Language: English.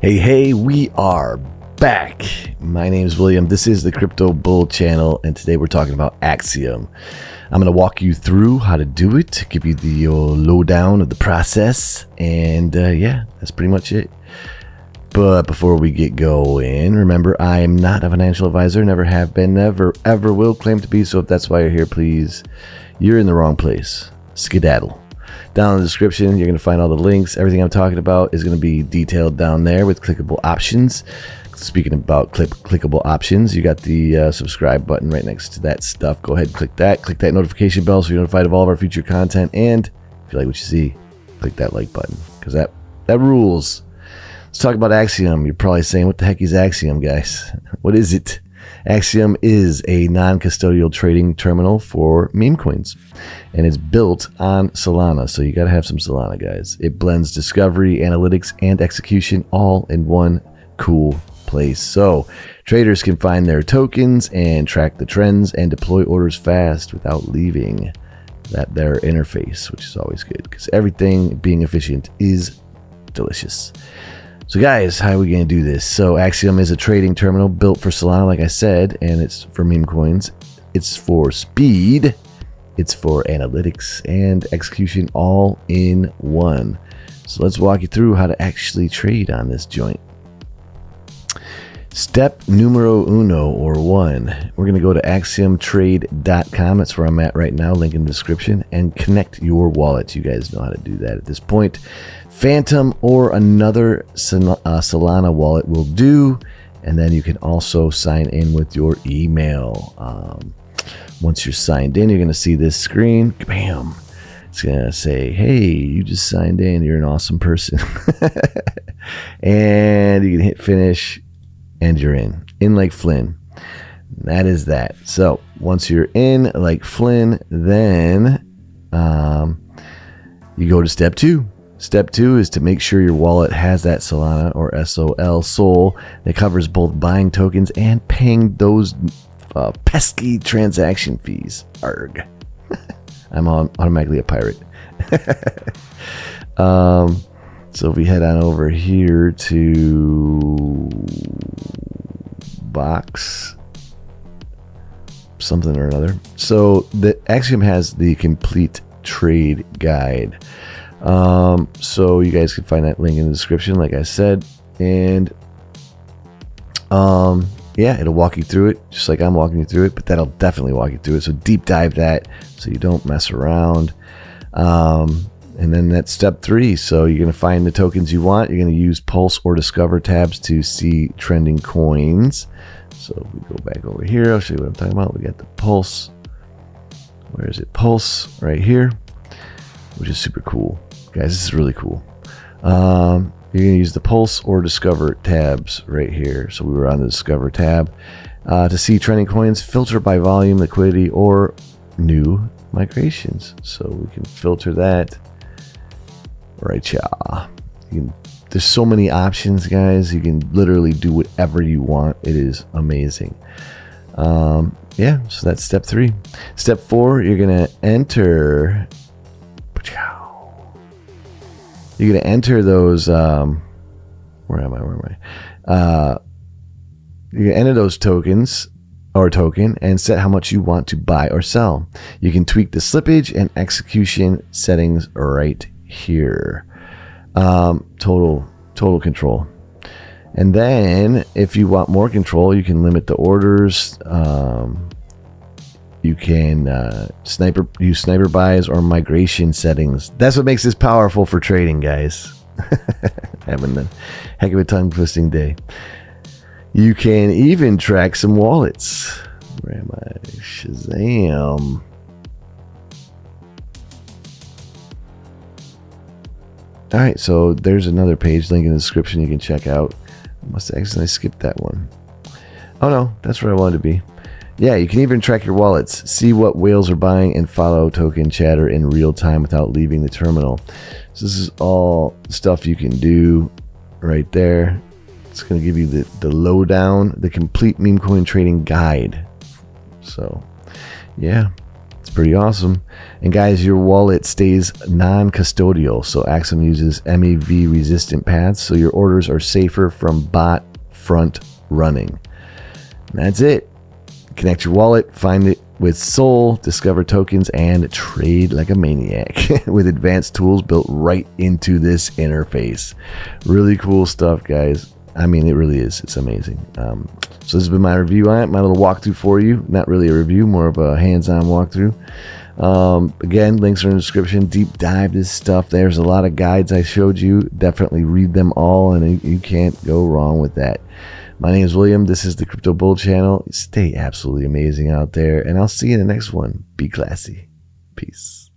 Hey, we are back. My name is William. This is the Crypto Bull channel, and today we're talking about Axiom. I'm going to walk you through how to do it, give you the lowdown of the process, and yeah, that's pretty much it. But before we get going, remember, I am not a financial advisor, never have been, never, ever will claim to be, so if that's why you're here, please, you're in the wrong place. Skedaddle. Down in the description, you're going to find all the links. Everything I'm talking about is going to be detailed down there with clickable options. Speaking about clickable options, you got the subscribe button right next to that stuff. Go ahead and click that notification bell so you're notified of all of our future content. And if you like what you see, click that like button, because that rules. Let's talk about Axiom. You're probably saying, what the heck is Axiom, guys? What is it? Axiom is a non-custodial trading terminal for meme coins, and it's built on Solana. So you got to have some Solana, guys. It blends discovery, analytics, and execution all in one cool place. So traders can find their tokens and track the trends and deploy orders fast without leaving their interface, which is always good because everything being efficient is delicious. So guys, how are we going to do this? So Axiom is a trading terminal built for Solana, like I said, and it's for meme coins. It's for speed, it's for analytics and execution all in one. So let's walk you through how to actually trade on this joint. Step numero uno, or one, we're going to go to axiomtrade.com. That's where I'm at right now, link in the description, and connect your wallet. You guys know how to do that at this point. Phantom or another Solana wallet will do, and then you can also sign in with your email. Once you're signed in, you're going to see this screen. Bam! It's going to say, hey, you just signed in. You're an awesome person. And you can hit finish, and you're in like Flynn. That is that. So once you're in like Flynn, then you go to step two. Step two is to make sure your wallet has that Solana or SOL that covers both buying tokens and paying those pesky transaction fees. Arg. I'm automatically a pirate. So if we head on over here to box something or another. So the Axiom has the complete trade guide. So you guys can find that link in the description, like I said, and yeah, it'll walk you through it just like I'm walking you through it, but that'll definitely walk you through it. So deep dive that so you don't mess around. And then that's step three. So you're going to find the tokens you want. You're going to use Pulse or Discover tabs to see trending coins. So if we go back over here, I'll show you what I'm talking about. We got the Pulse. Where is it? Pulse right here, which is super cool. Guys, this is really cool. You're going to use the Pulse or Discover tabs right here. So we were on the Discover tab to see trending coins, filter by volume, liquidity, or new migrations. So we can filter that right, yeah. There's so many options, guys. You can literally do whatever you want. It is amazing. Yeah, so that's step three. Step four, you're going to enter. You're going to enter those. Where am I? You're going to enter those tokens or token and set how much you want to buy or sell. You can tweak the slippage and execution settings right here. Total control. And then if you want more control, you can limit the orders. You can use sniper buys or migration settings. That's what makes this powerful for trading, guys. Having a heck of a tongue twisting day. You can even track some wallets. Where am I? Shazam. All right, so there's another page, link in the description you can check out. I must have accidentally skipped that one. Oh no, that's where I wanted to be. Yeah, you can even track your wallets, see what whales are buying, and follow token chatter in real time without leaving the terminal. So this is all stuff you can do right there. It's going to give you the lowdown, the complete meme coin trading guide. So yeah, it's pretty awesome. And guys, your wallet stays non-custodial. So Axiom uses MEV resistant paths, so your orders are safer from bot front running. And that's it. Connect your wallet, find it with Sol, discover tokens, and trade like a maniac with advanced tools built right into this interface. Really cool stuff, guys. I mean, it really is. It's amazing. So this has been my review on it, my little walkthrough for you. Not really a review, more of a hands-on walkthrough. Again, links are in the description. Deep dive this stuff. There's a lot of guides I showed you. Definitely read them all, and you can't go wrong with that. My name is William. This is the Crypto Bull Channel. Stay absolutely amazing out there, and I'll see you in the next one. Be classy. Peace.